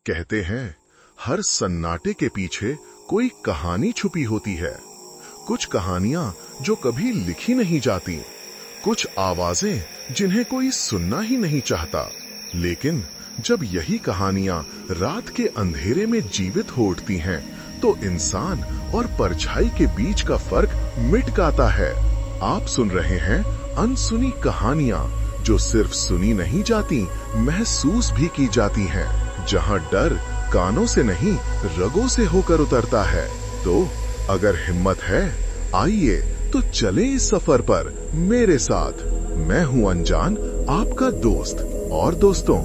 कहते हैं हर सन्नाटे के पीछे कोई कहानी छुपी होती है। कुछ कहानियां जो कभी लिखी नहीं जाती, कुछ आवाजें जिन्हें कोई सुनना ही नहीं चाहता, लेकिन जब यही कहानियां रात के अंधेरे में जीवित हो उठती हैं, तो इंसान और परछाई के बीच का फर्क मिट जाता है। आप सुन रहे हैं अनसुनी कहानियां, जो सिर्फ सुनी नहीं जाती, महसूस भी की जाती हैं, जहां डर कानों से नहीं रगों से होकर उतरता है। तो अगर हिम्मत है, आइए तो चले इस सफर पर मेरे साथ। मैं हूं अनजान, आपका दोस्त। और दोस्तों,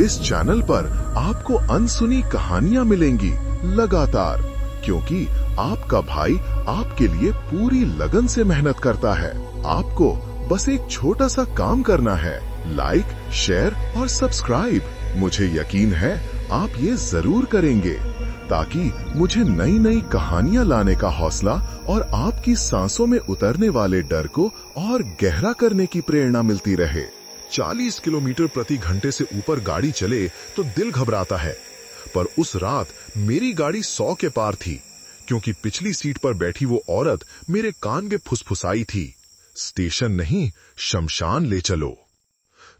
इस चैनल पर आपको अनसुनी कहानियां मिलेंगी लगातार, क्योंकि आपका भाई आपके लिए पूरी लगन से मेहनत करता है। आपको बस एक छोटा सा काम करना है, लाइक, शेयर और सब्सक्राइब। मुझे यकीन है आप ये जरूर करेंगे, ताकि मुझे नई नई कहानियां लाने का हौसला और आपकी सांसों में उतरने वाले डर को और गहरा करने की प्रेरणा मिलती रहे। 40 किलोमीटर प्रति घंटे से ऊपर गाड़ी चले तो दिल घबराता है, पर उस रात मेरी गाड़ी 100 के पार थी, क्योंकि पिछली सीट पर बैठी वो औरत मेरे कान में फुसफुसाई थी, स्टेशन नहीं, शमशान ले चलो।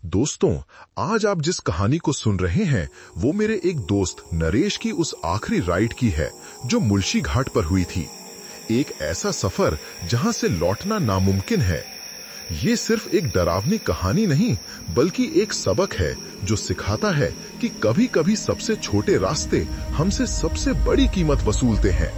दोस्तों, आज आप जिस कहानी को सुन रहे हैं, वो मेरे एक दोस्त नरेश की उस आखिरी राइड की है, जो मुल्शी घाट पर हुई थी। एक ऐसा सफर जहां से लौटना नामुमकिन है। ये सिर्फ एक डरावनी कहानी नहीं, बल्कि एक सबक है जो सिखाता है कि कभी कभी सबसे छोटे रास्ते हमसे सबसे बड़ी कीमत वसूलते हैं।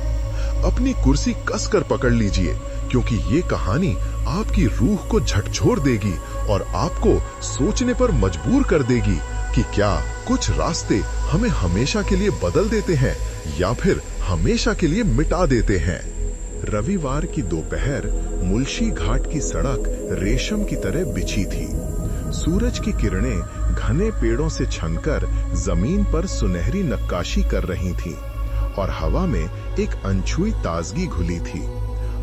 अपनी कुर्सी कसकर पकड़ लीजिए, क्योंकि ये कहानी आपकी रूह को झकझोर देगी और आपको सोचने पर मजबूर कर देगी कि क्या कुछ रास्ते हमें हमेशा के लिए बदल देते हैं या फिर हमेशा के लिए मिटा देते हैं। रविवार की दोपहर मुल्शी घाट की सड़क रेशम की तरह बिछी थी। सूरज की किरणें घने पेड़ों से छनकर जमीन पर सुनहरी नक्काशी कर रही थीं, और हवा में एक अनछुई ताजगी घुली थी।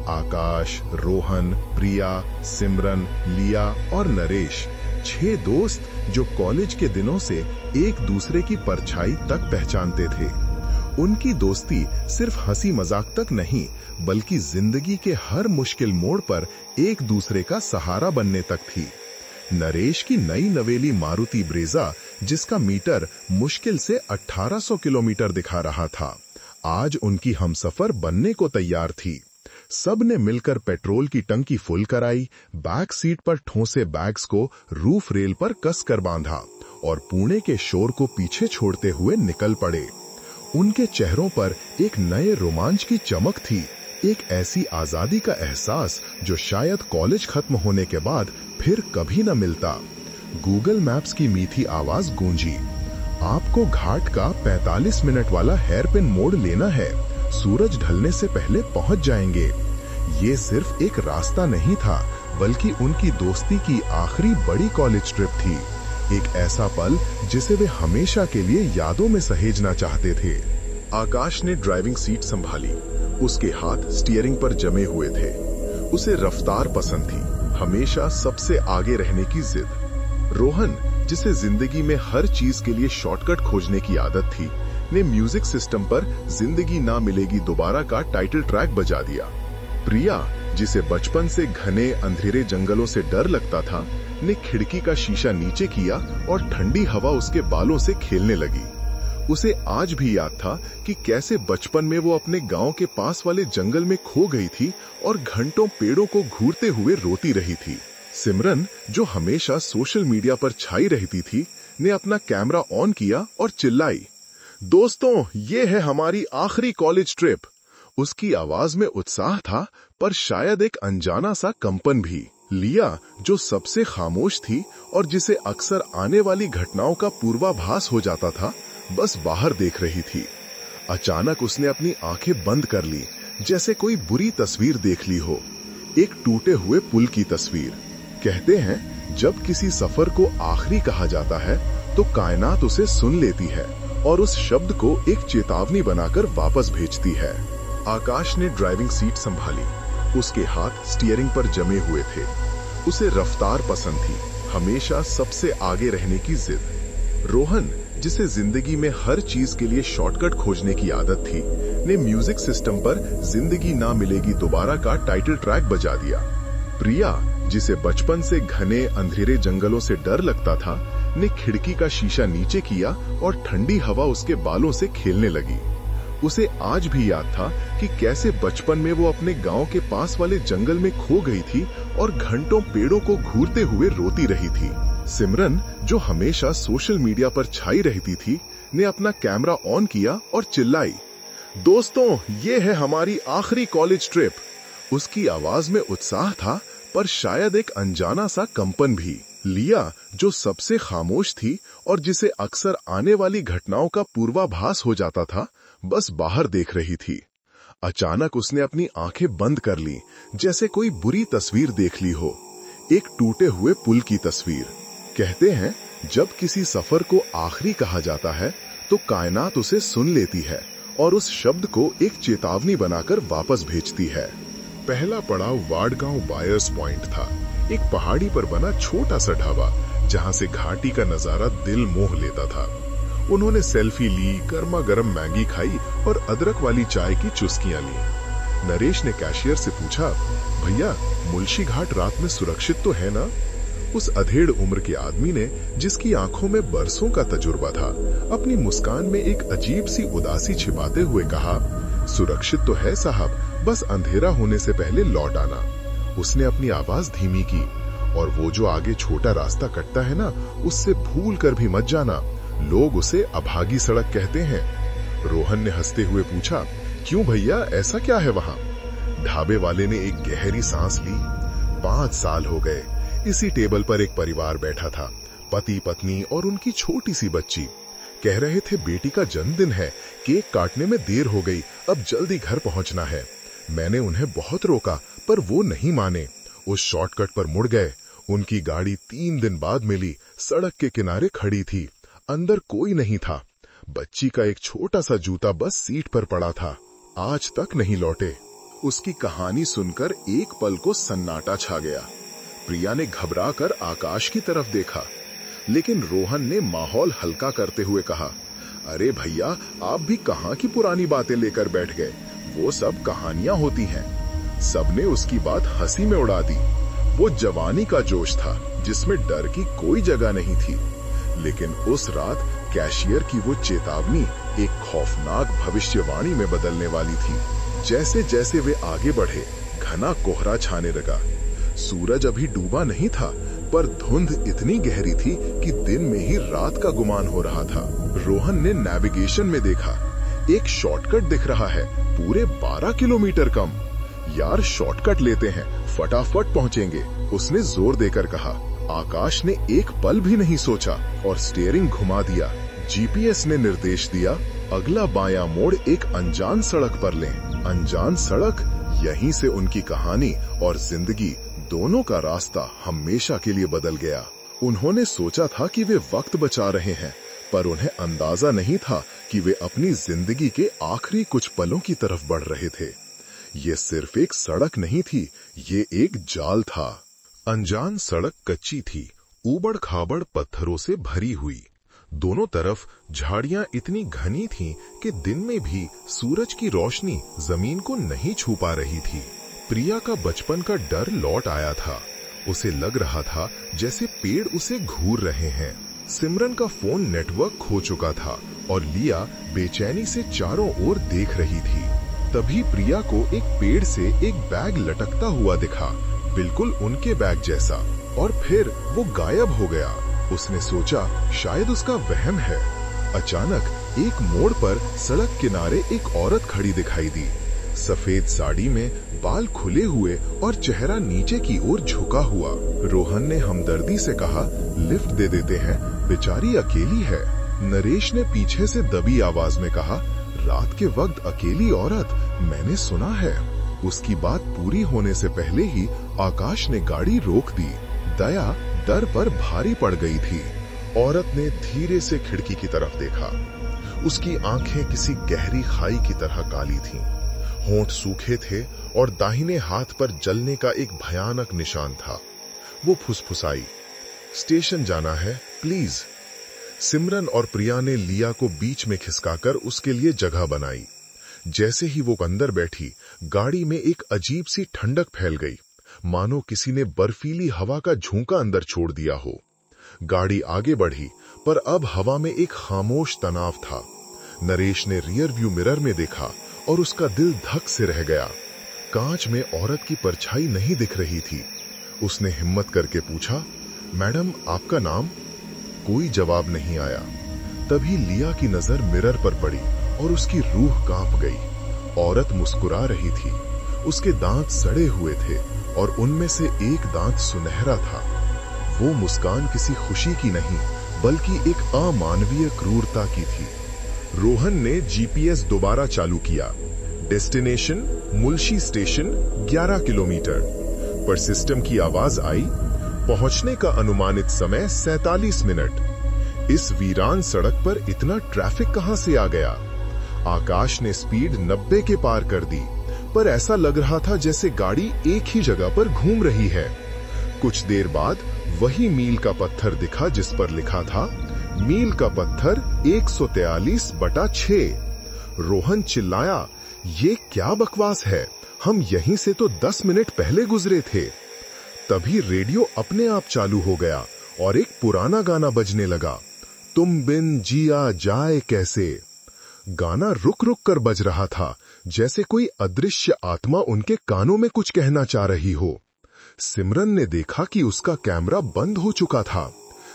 आकाश, रोहन, प्रिया, सिमरन, लिया और नरेश, 6 दोस्त जो कॉलेज के दिनों से एक दूसरे की परछाई तक पहचानते थे। उनकी दोस्ती सिर्फ हंसी मजाक तक नहीं, बल्कि जिंदगी के हर मुश्किल मोड़ पर एक दूसरे का सहारा बनने तक थी। नरेश की नई नवेली मारुति ब्रेजा, जिसका मीटर मुश्किल से 1800 किलोमीटर दिखा रहा था, आज उनकी हमसफर बनने को तैयार थी। सब ने मिलकर पेट्रोल की टंकी फुल कराई, बैक सीट पर ठोसे बैग्स को रूफ रेल पर कसकर बांधा और पुणे के शोर को पीछे छोड़ते हुए निकल पड़े। उनके चेहरों पर एक नए रोमांच की चमक थी, एक ऐसी आजादी का एहसास जो शायद कॉलेज खत्म होने के बाद फिर कभी न मिलता। गूगल मैप्स की मीठी आवाज गूंजी, आपको घाट का 45 मिनट वाला हेयरपिन मोड़ लेना है, सूरज ढलने से पहले पहुंच जाएंगे। ये सिर्फ एक रास्ता नहीं था, बल्कि उनकी दोस्ती की आखिरी बड़ी कॉलेज ट्रिप थी। एक ऐसा पल जिसे वे हमेशा के लिए यादों में सहेजना चाहते थे। आकाश ने ड्राइविंग सीट संभाली, उसके हाथ स्टीयरिंग पर जमे हुए थे। उसे रफ्तार पसंद थी, हमेशा सबसे आगे रहने की जिद। रोहन, जिसे जिंदगी में हर चीज के लिए शॉर्टकट खोजने की आदत थी, ने म्यूजिक सिस्टम पर जिंदगी ना मिलेगी दोबारा का टाइटल ट्रैक बजा दिया। प्रिया, जिसे बचपन से घने अंधेरे जंगलों से डर लगता था, ने खिड़की का शीशा नीचे किया और ठंडी हवा उसके बालों से खेलने लगी। उसे आज भी याद था कि कैसे बचपन में वो अपने गांव के पास वाले जंगल में खो गई थी और घंटों पेड़ों को घूरते हुए रोती रही थी। सिमरन, जो हमेशा सोशल मीडिया पर छाई रहती थी, ने अपना कैमरा ऑन किया और चिल्लाई, दोस्तों, ये है हमारी आखिरी कॉलेज ट्रिप। उसकी आवाज में उत्साह था, पर शायद एक अनजाना सा कंपन भी। लिया, जो सबसे खामोश थी और जिसे अक्सर आने वाली घटनाओं का पूर्वाभास हो जाता था, बस बाहर देख रही थी। अचानक उसने अपनी आंखें बंद कर ली, जैसे कोई बुरी तस्वीर देख ली हो, एक टूटे हुए पुल की तस्वीर। कहते हैं, जब किसी सफर को आखिरी कहा जाता है, तो कायनात उसे सुन लेती है और उस शब्द को एक चेतावनी बनाकर वापस भेजती है। आकाश ने ड्राइविंग सीट संभाली, उसके हाथ स्टीयरिंग पर जमे हुए थे। उसे रफ्तार पसंद थी, हमेशा सबसे आगे रहने की जिद। रोहन, जिसे जिंदगी में हर चीज के लिए शॉर्टकट खोजने की आदत थी, ने म्यूजिक सिस्टम पर जिंदगी ना मिलेगी दोबारा का टाइटल ट्रैक बजा दिया। प्रिया, जिसे बचपन से घने अंधेरे जंगलों से डर लगता था, ने खिड़की का शीशा नीचे किया और ठंडी हवा उसके बालों से खेलने लगी। उसे आज भी याद था कि कैसे बचपन में वो अपने गांव के पास वाले जंगल में खो गई थी और घंटों पेड़ों को घूरते हुए रोती रही थी। सिमरन, जो हमेशा सोशल मीडिया पर छाई रहती थी, ने अपना कैमरा ऑन किया और चिल्लाई, दोस्तों, ये है हमारी आखिरी कॉलेज ट्रिप। उसकी आवाज में उत्साह था, पर शायद एक अनजाना सा कंपन भी। लिया, जो सबसे खामोश थी और जिसे अक्सर आने वाली घटनाओं का पूर्वाभास हो जाता था, बस बाहर देख रही थी। अचानक उसने अपनी आंखें बंद कर ली, जैसे कोई बुरी तस्वीर देख ली हो, एक टूटे हुए पुल की तस्वीर। कहते हैं, जब किसी सफर को आखिरी कहा जाता है तो कायनात उसे सुन लेती है और उस शब्द को एक चेतावनी बनाकर वापस भेजती है। पहला पड़ाव वाडगांव बायर्स पॉइंट था, एक पहाड़ी पर बना छोटा सा ढाबा जहां से घाटी का नजारा दिल मोह लेता था। उन्होंने सेल्फी ली, गर्मा गर्म मैगी खाई और अदरक वाली चाय की चुस्कियां ली। नरेश ने कैशियर से पूछा, भैया, मुल्शी घाट रात में सुरक्षित तो है ना? उस अधेड़ उम्र के आदमी ने, जिसकी आंखों में बरसों का तजुर्बा था, अपनी मुस्कान में एक अजीब सी उदासी छिपाते हुए कहा, सुरक्षित तो है साहब, बस अंधेरा होने से पहले लौट आना। उसने अपनी आवाज धीमी की, और वो जो आगे छोटा रास्ता कटता है ना, उससे भूल कर भी मत जाना, लोग उसे अभागी सड़क कहते हैं। रोहन ने हंसते हुए पूछा, क्यों भैया, ऐसा क्या है वहां? ढाबे वाले ने एक गहरी सांस ली। 5 साल हो गए इसी टेबल पर एक परिवार बैठा था, पति पत्नी और उनकी छोटी सी बच्ची। कह रहे थे, बेटी का जन्मदिन है, केक काटने में देर हो गई, अब जल्दी घर पहुंचना है। मैंने उन्हें बहुत रोका, पर वो नहीं माने, उस शॉर्टकट पर मुड़ गए। उनकी गाड़ी 3 दिन बाद मिली, सड़क के किनारे खड़ी थी, अंदर कोई नहीं था। बच्ची का एक छोटा सा जूता बस सीट पर पड़ा था, आज तक नहीं लौटे। उसकी कहानी सुनकर एक पल को सन्नाटा छा गया। प्रिया ने घबराकर आकाश की तरफ देखा, लेकिन रोहन ने माहौल हल्का करते हुए कहा, अरे भैया, आप भी कहां की पुरानी बातें लेकर बैठ गए, वो सब कहानियां होती हैं। सबने उसकी बात हंसी में उड़ा दी। वो जवानी का जोश था, जिसमें डर की कोई जगह नहीं थी। लेकिन उस रात कैशियर की वो चेतावनी एक खौफनाक भविष्यवाणी में बदलने वाली थी। जैसे जैसे वे आगे बढ़े, घना कोहरा छाने लगा। सूरज अभी डूबा नहीं था, पर धुंध इतनी गहरी थी कि दिन में ही रात का गुमान हो रहा था। रोहन ने नेविगेशन में देखा, एक शॉर्टकट दिख रहा है, पूरे 12 किलोमीटर कम। यार, शॉर्टकट लेते हैं, फटाफट पहुंचेंगे, उसने जोर देकर कहा। आकाश ने एक पल भी नहीं सोचा और स्टीयरिंग घुमा दिया। जीपीएस ने निर्देश दिया, अगला बायां मोड़ एक अनजान सड़क पर लें। अनजान सड़क, यहीं से उनकी कहानी और जिंदगी दोनों का रास्ता हमेशा के लिए बदल गया। उन्होंने सोचा था कि वे वक्त बचा रहे हैं, पर उन्हें अंदाजा नहीं था कि वे अपनी जिंदगी के आखिरी कुछ पलों की तरफ बढ़ रहे थे। ये सिर्फ एक सड़क नहीं थी, ये एक जाल था। अनजान सड़क कच्ची थी, ऊबड़ खाबड़ पत्थरों से भरी हुई। दोनों तरफ झाड़ियां इतनी घनी थीं कि दिन में भी सूरज की रोशनी जमीन को नहीं छू पा रही थी। प्रिया का बचपन का डर लौट आया था। उसे लग रहा था जैसे पेड़ उसे घूर रहे हैं। सिमरन का फोन नेटवर्क खो चुका था और लिया बेचैनी से चारों ओर देख रही थी। तभी प्रिया को एक पेड़ से एक बैग लटकता हुआ दिखा, बिल्कुल उनके बैग जैसा, और फिर वो गायब हो गया। उसने सोचा शायद उसका वहम है। अचानक एक मोड़ पर सड़क किनारे एक औरत खड़ी दिखाई दी। सफेद साड़ी में, बाल खुले हुए और चेहरा नीचे की ओर झुका हुआ। रोहन ने हमदर्दी से कहा, लिफ्ट दे देते हैं, बेचारी अकेली है। नरेश ने पीछे से दबी आवाज में कहा, रात के वक्त अकेली औरत, मैंने सुना है। उसकी बात पूरी होने से पहले ही आकाश ने गाड़ी रोक दी। दया दर पर भारी पड़ गई थी। औरत ने धीरे से खिड़की की तरफ देखा। उसकी आंखें किसी गहरी खाई की तरह काली थीं। होंठ सूखे थे और दाहिने हाथ पर जलने का एक भयानक निशान था। वो फुसफुसाई, स्टेशन जाना है प्लीज। सिमरन और प्रिया ने लिया को बीच में खिसकाकर उसके लिए जगह बनाई। जैसे ही वो अंदर बैठी, गाड़ी में एक अजीब सी ठंडक फैल गई, मानो किसी ने बर्फीली हवा का झोंका अंदर छोड़ दिया हो। गाड़ी आगे बढ़ी, पर अब हवा में एक खामोश तनाव था। नरेश ने रियर व्यू मिरर में देखा और उसका दिल धक से रह गया। कांच में औरत की परछाई नहीं दिख रही थी। उसने हिम्मत करके पूछा, मैडम आपका नाम? कोई जवाब नहीं आया। तभी लिया की नजर मिरर पर पड़ी और उसकी रूह कांप गई। औरत मुस्कुरा रही थी। उसके दांत सड़े हुए थे और उनमें से एक दांत सुनहरा था। वो मुस्कान किसी खुशी की नहीं, बल्कि एक अमानवीय क्रूरता की थी। रोहन ने जीपीएस दोबारा चालू किया। डेस्टिनेशन मुल्शी स्टेशन 11 किलोमीटर पर सिस्टम की आवाज आई, पहुंचने का अनुमानित समय 47 मिनट। इस वीरान सड़क पर इतना ट्रैफिक कहां से आ गया? आकाश ने स्पीड 90 के पार कर दी, पर ऐसा लग रहा था जैसे गाड़ी एक ही जगह पर घूम रही है। कुछ देर बाद वही मील का पत्थर दिखा जिस पर लिखा था मील का पत्थर 143/6। रोहन चिल्लाया, ये क्या बकवास है? हम यहीं से तो 10 मिनट पहले गुजरे थे। तभी रेडियो अपने आप चालू हो गया और एक पुराना गाना बजने लगा, तुम बिन जिया जाए कैसे। गाना रुक रुक कर बज रहा था, जैसे कोई अदृश्य आत्मा उनके कानों में कुछ कहना चाह रही हो। सिमरन ने देखा कि उसका कैमरा बंद हो चुका था।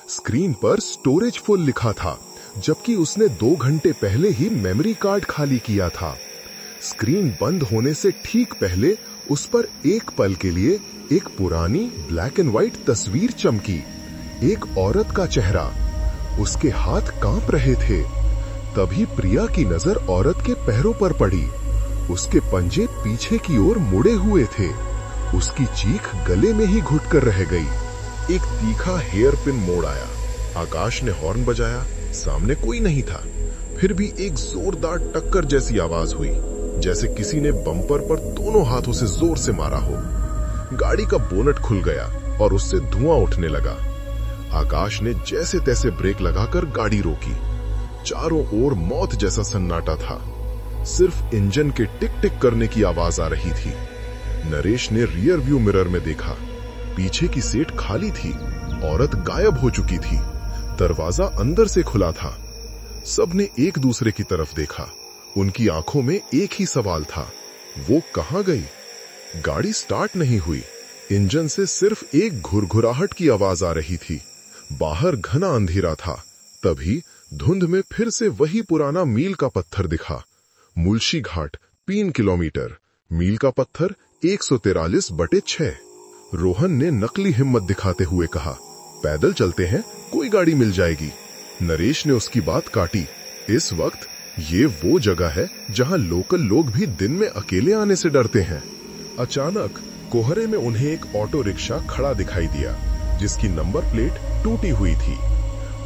स्क्रीन पर स्टोरेज फुल लिखा था, जबकि उसने 2 घंटे पहले ही मेमोरी कार्ड खाली किया था। स्क्रीन बंद होने से ठीक पहले उस पर एक पल के लिए एक पुरानी ब्लैक एंड व्हाइट तस्वीर चमकी। एक औरत का चेहरा, उसके हाथ कांप रहे थे। तभी प्रिया की नजर औरत के पैरों पर पड़ी। उसके पंजे पीछे की ओर मुड़े हुए थे। उसकी चीख गले में ही घुटकर रह गई। एक तीखा हेयर पिन मोड़ आया। आकाश ने हॉर्न बजाया। सामने कोई नहीं था। फिर भी एक जोरदार टक्कर जैसी आवाज हुई, जैसे किसी ने बम्पर पर दोनों हाथों से जोर से मारा हो। गाड़ी का बोनट खुल गया और उससे धुआं उठने लगा। आकाश ने जैसे तैसे ब्रेक लगाकर गाड़ी रोकी। चारों ओर मौत जैसा सन्नाटा था। सिर्फ इंजन के टिक टिक करने की आवाज आ रही थी। नरेश ने रियर व्यू मिरर में देखा। पीछे की सीट खाली थी। औरत गायब हो चुकी थी। दरवाजा अंदर से खुला था। सबने एक दूसरे की तरफ देखा। उनकी आंखों में एक ही सवाल था, वो कहां गई? गाड़ी स्टार्ट नहीं हुई। इंजन से सिर्फ एक घुरघुराहट की आवाज आ रही थी। बाहर घना अंधेरा था। तभी धुंध में फिर से वही पुराना मील का पत्थर दिखा। मुल्शी घाट 3 किलोमीटर, मील का पत्थर 143/6। रोहन ने नकली हिम्मत दिखाते हुए कहा, पैदल चलते हैं, कोई गाड़ी मिल जाएगी। नरेश ने उसकी बात काटी। इस वक्त ये वो जगह है जहां लोकल लोग भी दिन में अकेले आने से डरते हैं। अचानक कोहरे में उन्हें एक ऑटो रिक्शा खड़ा दिखाई दिया, जिसकी नंबर प्लेट टूटी हुई थी।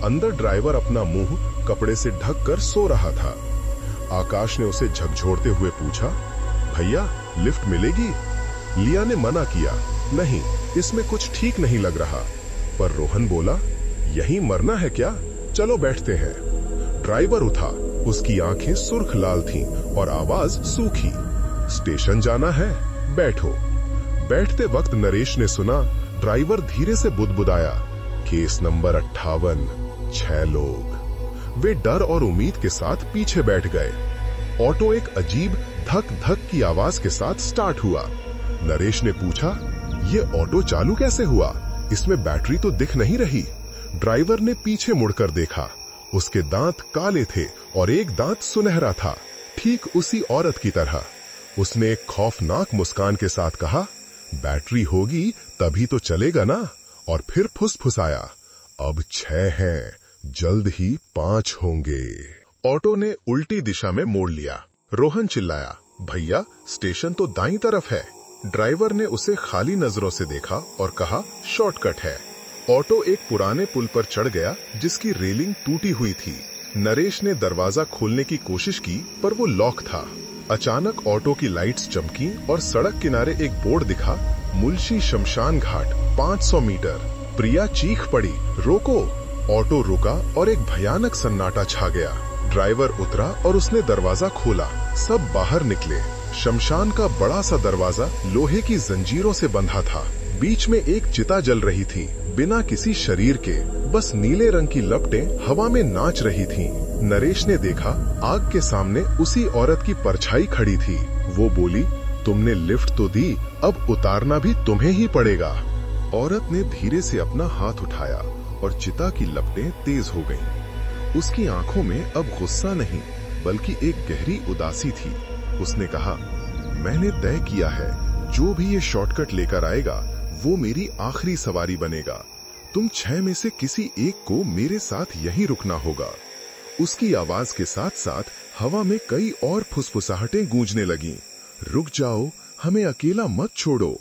अंदर ड्राइवर अपना मुंह कपड़े से ढककर सो रहा था। आकाश ने उसे झकझोरते हुए पूछा, भैया लिफ्ट मिलेगी? लिया ने मना किया, नहीं, इसमें कुछ ठीक नहीं लग रहा। पर रोहन बोला, यहीं मरना है क्या? चलो बैठते हैं। ड्राइवर उठा। उसकी आंखें सुर्ख लाल थीं और आवाज सूखी। स्टेशन जाना है, बैठो। बैठते वक्त नरेश ने सुना, ड्राइवर धीरे से बुदबुदाया, केस नंबर 58, 6 लोग। वे डर और उम्मीद के साथ पीछे बैठ गए। ऑटो एक अजीब धक धक की आवाज के साथ स्टार्ट हुआ। नरेश ने पूछा, ये ऑटो चालू कैसे हुआ? इसमें बैटरी तो दिख नहीं रही। ड्राइवर ने पीछे मुड़कर देखा। उसके दांत काले थे और एक दांत सुनहरा था, ठीक उसी औरत की तरह। उसने एक खौफनाक मुस्कान के साथ कहा, बैटरी होगी तभी तो चलेगा ना। और फिर फुसफुसाया, अब 6 हैं, जल्द ही 5 होंगे। ऑटो ने उल्टी दिशा में मोड़ लिया। रोहन चिल्लाया, भैया स्टेशन तो दाईं तरफ है। ड्राइवर ने उसे खाली नजरों से देखा और कहा, शॉर्टकट है। ऑटो एक पुराने पुल पर चढ़ गया, जिसकी रेलिंग टूटी हुई थी। नरेश ने दरवाजा खोलने की कोशिश की, पर वो लॉक था। अचानक ऑटो की लाइट्स चमकी और सड़क किनारे एक बोर्ड दिखा, मुल्शी शमशान घाट 500 मीटर। प्रिया चीख पड़ी, रोको। ऑटो रुका और एक भयानक सन्नाटा छा गया। ड्राइवर उतरा और उसने दरवाजा खोला। सब बाहर निकले। शमशान का बड़ा सा दरवाजा लोहे की जंजीरों से बंधा था। बीच में एक चिता जल रही थी, बिना किसी शरीर के। बस नीले रंग की लपटें हवा में नाच रही थीं। नरेश ने देखा, आग के सामने उसी औरत की परछाई खड़ी थी। वो बोली, तुमने लिफ्ट तो दी, अब उतारना भी तुम्हें ही पड़ेगा। औरत ने धीरे से अपना हाथ उठाया और चिता की लपटें तेज हो गईं। उसकी आंखों में अब गुस्सा नहीं, बल्कि एक गहरी उदासी थी। उसने कहा, मैंने तय किया है, जो भी ये शॉर्टकट लेकर आएगा वो मेरी आखिरी सवारी बनेगा। तुम 6 में से किसी एक को मेरे साथ यहीं रुकना होगा। उसकी आवाज के साथ साथ हवा में कई और फुसफुसाहटें गूंजने लगीं। रुक जाओ, हमें अकेला मत छोड़ो।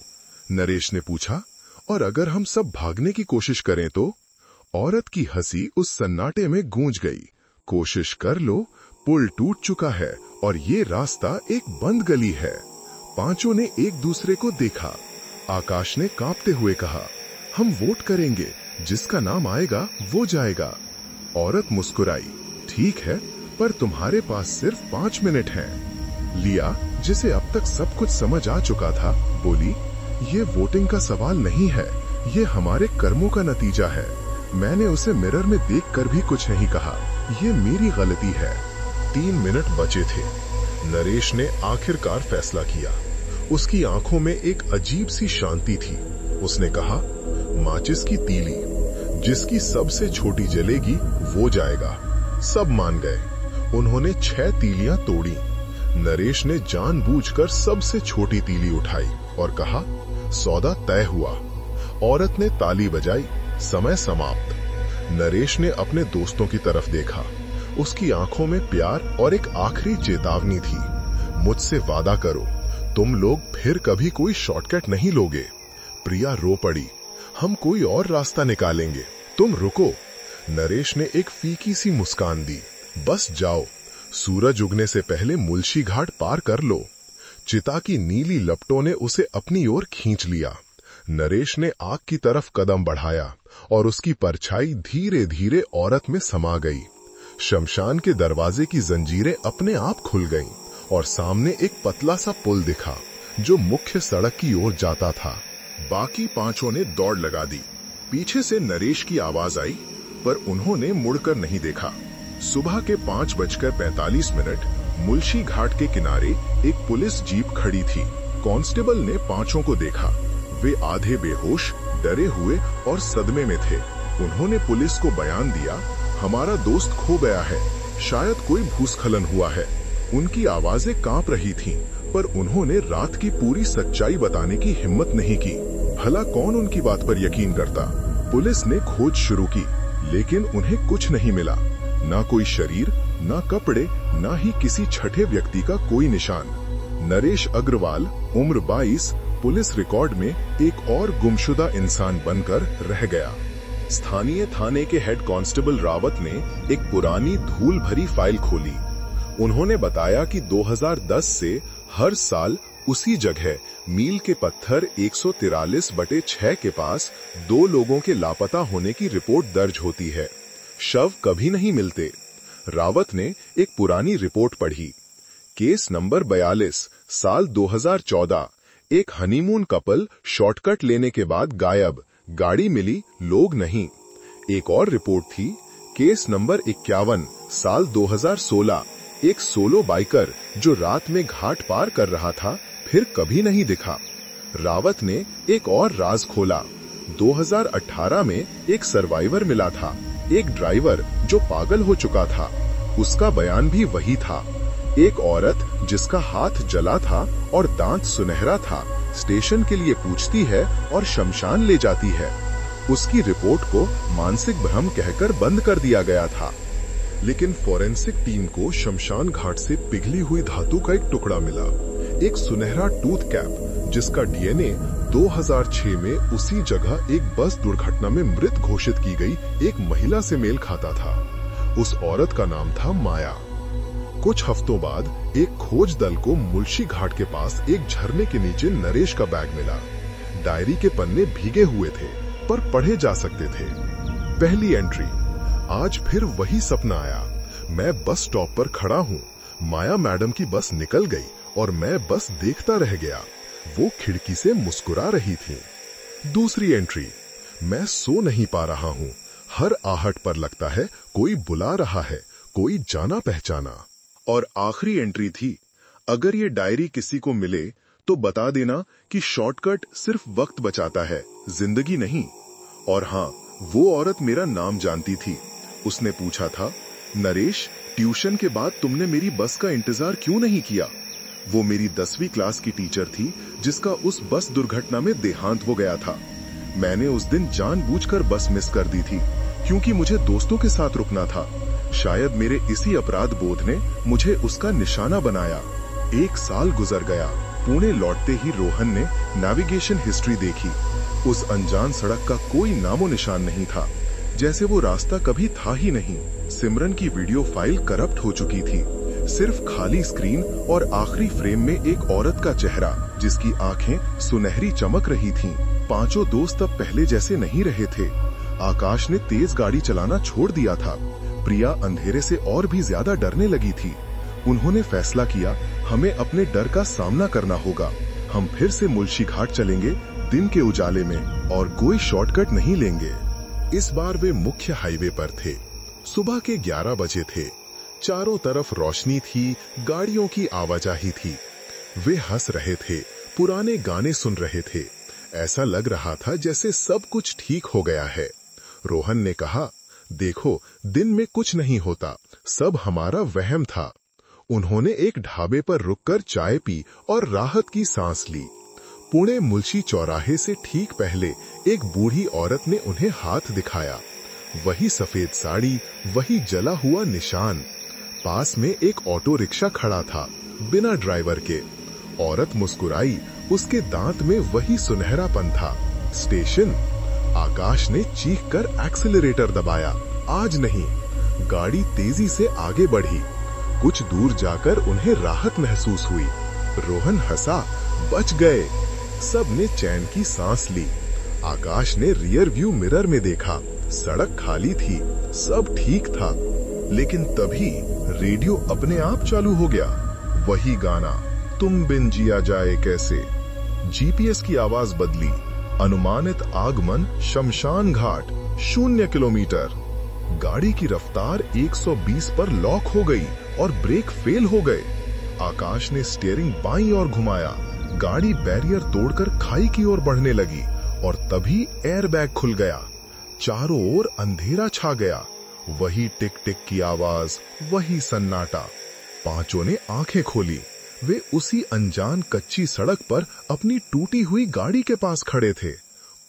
नरेश ने पूछा, और अगर हम सब भागने की कोशिश करें तो? औरत की हंसी उस सन्नाटे में गूंज गई। कोशिश कर लो, पुल टूट चुका है और ये रास्ता एक बंद गली है। पांचों ने एक दूसरे को देखा। आकाश ने कांपते हुए कहा, हम वोट करेंगे, जिसका नाम आएगा वो जाएगा। औरत मुस्कुराई, ठीक है, पर तुम्हारे पास सिर्फ 5 मिनट हैं। लिया, जिसे अब तक सब कुछ समझ आ चुका था, बोली, ये वोटिंग का सवाल नहीं है, ये हमारे कर्मों का नतीजा है। मैंने उसे मिरर में देखकर भी कुछ नहीं कहा, ये मेरी गलती है। 3 मिनट बचे थे। नरेश ने आखिरकार फैसला किया। उसकी आंखों में एक अजीब सी शांति थी। उसने कहा, माचिस की तीली, जिसकी सबसे छोटी जलेगी वो जाएगा। सब मान गए। उन्होंने 6 तीलियां तोड़ी। नरेश ने जानबूझकर सबसे छोटी तीली उठाई और कहा, सौदा तय हुआ। औरत ने ताली बजाई, समय समाप्त। नरेश ने अपने दोस्तों की तरफ देखा। उसकी आंखों में प्यार और एक आखिरी चेतावनी थी, मुझसे वादा करो, तुम लोग फिर कभी कोई शॉर्टकट नहीं लोगे। प्रिया रो पड़ी, हम कोई और रास्ता निकालेंगे, तुम रुको। नरेश ने एक फीकी सी मुस्कान दी, बस जाओ, सूरज उगने से पहले मुल्शी घाट पार कर लो। चिता की नीली लपटों ने उसे अपनी ओर खींच लिया। नरेश ने आग की तरफ कदम बढ़ाया और उसकी परछाई धीरे धीरे औरत में समा गई। शमशान के दरवाजे की जंजीरें अपने आप खुल गईं और सामने एक पतला सा पुल दिखा जो मुख्य सड़क की ओर जाता था। बाकी पांचों ने दौड़ लगा दी। पीछे से नरेश की आवाज आई, पर उन्होंने मुड़कर नहीं देखा। सुबह के 5:45 मुल्शी घाट के किनारे एक पुलिस जीप खड़ी थी। कांस्टेबल ने पांचों को देखा। वे आधे बेहोश, डरे हुए और सदमे में थे। उन्होंने पुलिस को बयान दिया, हमारा दोस्त खो गया है, शायद कोई भूस्खलन हुआ है। उनकी आवाजें कांप रही थीं, पर उन्होंने रात की पूरी सच्चाई बताने की हिम्मत नहीं की। भला कौन उनकी बात पर यकीन करता? पुलिस ने खोज शुरू की, लेकिन उन्हें कुछ नहीं मिला। ना कोई शरीर, ना कपड़े, ना ही किसी छठे व्यक्ति का कोई निशान। नरेश अग्रवाल, उम्र 22, पुलिस रिकॉर्ड में एक और गुमशुदा इंसान बनकर रह गया। स्थानीय थाने के हेड कांस्टेबल रावत ने एक पुरानी धूल भरी फाइल खोली। उन्होंने बताया कि 2010 से हर साल उसी जगह मील के पत्थर 143/6 के पास 2 लोगों के लापता होने की रिपोर्ट दर्ज होती है। शव कभी नहीं मिलते। रावत ने एक पुरानी रिपोर्ट पढ़ी। केस नंबर 42, साल 2014। एक हनीमून कपल शॉर्टकट लेने के बाद गायब, गाड़ी मिली, लोग नहीं। एक और रिपोर्ट थी, केस नंबर 51, साल 2016। एक सोलो बाइकर जो रात में घाट पार कर रहा था, फिर कभी नहीं दिखा। रावत ने एक और राज खोला। 2018 में एक सर्वाइवर मिला था, एक ड्राइवर जो पागल हो चुका था, उसका बयान भी वही था। एक औरत जिसका हाथ जला था और दांत सुनहरा था, स्टेशन के लिए पूछती है और शमशान ले जाती है। उसकी रिपोर्ट को मानसिक भ्रम कहकर बंद कर दिया गया था। लेकिन फोरेंसिक टीम को शमशान घाट से पिघली हुई धातु का एक टुकड़ा मिला, एक सुनहरा टूथ कैप जिसका डीएनए 2006 में उसी जगह एक बस दुर्घटना में मृत घोषित की गई एक महिला से मेल खाता था। उस औरत का नाम था माया। कुछ हफ्तों बाद एक खोज दल को मुल्शी घाट के पास एक झरने के नीचे नरेश का बैग मिला। डायरी के पन्ने भीगे हुए थे, पर पढ़े जा सकते थे। पहली एंट्री, आज फिर वही सपना आया। मैं बस स्टॉप पर खड़ा हूँ, माया मैडम की बस निकल गई और मैं बस देखता रह गया। वो खिड़की से मुस्कुरा रही थी। दूसरी एंट्री। मैं सो नहीं पा रहा हूँ। हर आहट पर लगता है कोई बुला रहा है, कोई जाना पहचाना। और आखिरी एंट्री थी, अगर ये डायरी किसी को मिले तो बता देना कि शॉर्टकट सिर्फ वक्त बचाता है, जिंदगी नहीं। और हाँ, वो औरत मेरा नाम जानती थी। उसने पूछा था, नरेश, ट्यूशन के बाद तुमने मेरी बस का इंतजार क्यों नहीं किया? वो मेरी 10वीं क्लास की टीचर थी जिसका उस बस दुर्घटना में देहांत हो गया था। मैंने उस दिन जानबूझकर बस मिस कर दी थी क्योंकि मुझे दोस्तों के साथ रुकना था। शायद मेरे इसी अपराध बोध ने मुझे उसका निशाना बनाया। 1 साल गुजर गया। पुणे लौटते ही रोहन ने नेविगेशन हिस्ट्री देखी। उस अनजान सड़क का कोई नामो निशान नहीं था, जैसे वो रास्ता कभी था ही नहीं। सिमरन की वीडियो फाइल करप्ट हो चुकी थी। सिर्फ खाली स्क्रीन और आखिरी फ्रेम में एक औरत का चेहरा जिसकी आंखें सुनहरी चमक रही थीं। 5 दोस्त अब पहले जैसे नहीं रहे थे। आकाश ने तेज गाड़ी चलाना छोड़ दिया था। प्रिया अंधेरे से और भी ज्यादा डरने लगी थी। उन्होंने फैसला किया, हमें अपने डर का सामना करना होगा। हम फिर से मुल्शी घाट चलेंगे दिन के उजाले में और कोई शॉर्टकट नहीं लेंगे। इस बार वे मुख्य हाईवे पर थे। सुबह के 11 बजे थे। चारों तरफ रोशनी थी, गाड़ियों की आवाजाही थी। वे हंस रहे थे, पुराने गाने सुन रहे थे। ऐसा लग रहा था जैसे सब कुछ ठीक हो गया है। रोहन ने कहा, देखो, दिन में कुछ नहीं होता, सब हमारा वहम था। उन्होंने एक ढाबे पर रुककर चाय पी और राहत की सांस ली। पुणे मुल्शी चौराहे से ठीक पहले एक बूढ़ी औरत ने उन्हें हाथ दिखाया। वही सफेद साड़ी, वही जला हुआ निशान। पास में एक ऑटो रिक्शा खड़ा था, बिना ड्राइवर के। औरत मुस्कुराई, उसके दांत में वही सुनहरापन था। स्टेशन। आकाश ने चीखकर एक्सीलरेटर दबाया। आज नहीं। गाड़ी तेजी से आगे बढ़ी। कुछ दूर जाकर उन्हें राहत महसूस हुई। रोहन हंसा, बच गए। सब ने चैन की सांस ली। आकाश ने रियर व्यू मिरर में देखा, सड़क खाली थी, सब ठीक था। लेकिन तभी रेडियो अपने आप चालू हो गया। वही गाना, तुम बिन जिया जाए कैसे। जीपीएस की आवाज बदली। अनुमानित आगमन शमशान घाट, 0 किलोमीटर। गाड़ी की रफ्तार 120 पर लॉक हो गई और ब्रेक फेल हो गए। आकाश ने स्टीयरिंग बाईं ओर घुमाया। गाड़ी बैरियर तोड़कर खाई की ओर बढ़ने लगी और तभी एयरबैग खुल गया। चारों ओर अंधेरा छा गया। वही टिक टिक की आवाज, वही सन्नाटा। पांचों ने आंखें खोली। वे उसी अनजान कच्ची सड़क पर अपनी टूटी हुई गाड़ी के पास खड़े थे।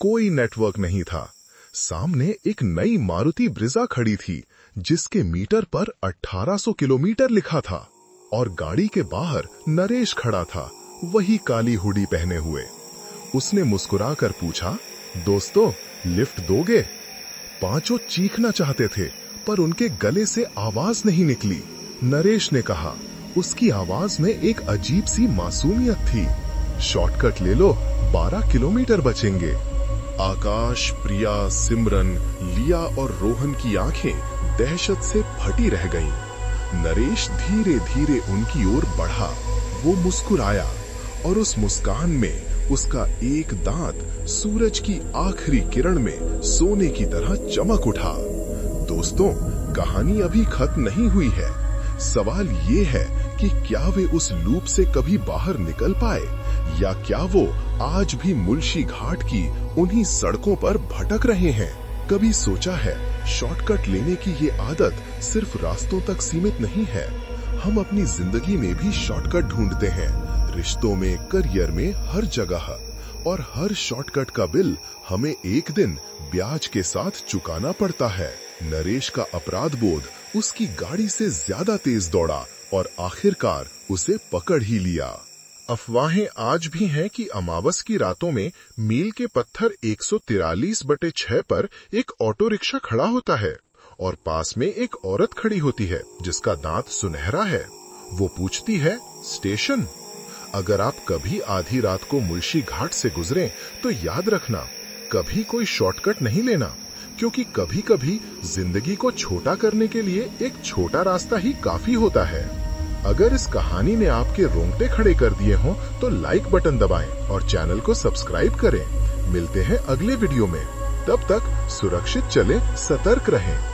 कोई नेटवर्क नहीं था। सामने एक नई मारुति ब्रिजा खड़ी थी जिसके मीटर पर 1800 किलोमीटर लिखा था। और गाड़ी के बाहर नरेश खड़ा था, वही काली हुडी पहने हुए। उसने मुस्कुराकर पूछा, दोस्तों, लिफ्ट दोगे? पांचों चीखना चाहते थे पर उनके गले से आवाज नहीं निकली। नरेश ने कहा, उसकी आवाज में एक अजीब सी मासूमियत थी, शॉर्टकट ले लो, 12 किलोमीटर बचेंगे। आकाश, प्रिया, सिमरन, लिया और रोहन की आंखें दहशत से फटी रह गईं। नरेश धीरे धीरे उनकी ओर बढ़ा। वो मुस्कुराया और उस मुस्कान में उसका एक दांत सूरज की आखिरी किरण में सोने की तरह चमक उठा। दोस्तों, कहानी अभी खत्म नहीं हुई है। सवाल ये है कि क्या वे उस लूप से कभी बाहर निकल पाए या क्या वो आज भी मुल्शी घाट की उन्हीं सड़कों पर भटक रहे हैं। कभी सोचा है, शॉर्टकट लेने की ये आदत सिर्फ रास्तों तक सीमित नहीं है। हम अपनी जिंदगी में भी शॉर्टकट ढूंढते हैं, रिश्तों में, करियर में, हर जगह। और हर शॉर्टकट का बिल हमें एक दिन ब्याज के साथ चुकाना पड़ता है। नरेश का अपराध बोध उसकी गाड़ी से ज्यादा तेज दौड़ा और आखिरकार उसे पकड़ ही लिया। अफवाहें आज भी हैं कि अमावस की रातों में मील के पत्थर 143/6 पर एक ऑटो रिक्शा खड़ा होता है और पास में एक औरत खड़ी होती है जिसका दांत सुनहरा है। वो पूछती है, स्टेशन? अगर आप कभी आधी रात को मुल्शी घाट से गुजरें तो याद रखना, कभी कोई शॉर्टकट नहीं लेना, क्योंकि कभी-कभी जिंदगी को छोटा करने के लिए एक छोटा रास्ता ही काफी होता है। अगर इस कहानी ने आपके रोंगटे खड़े कर दिए हों तो लाइक बटन दबाएं और चैनल को सब्सक्राइब करें। मिलते हैं अगले वीडियो में। तब तक सुरक्षित चलें, सतर्क रहें।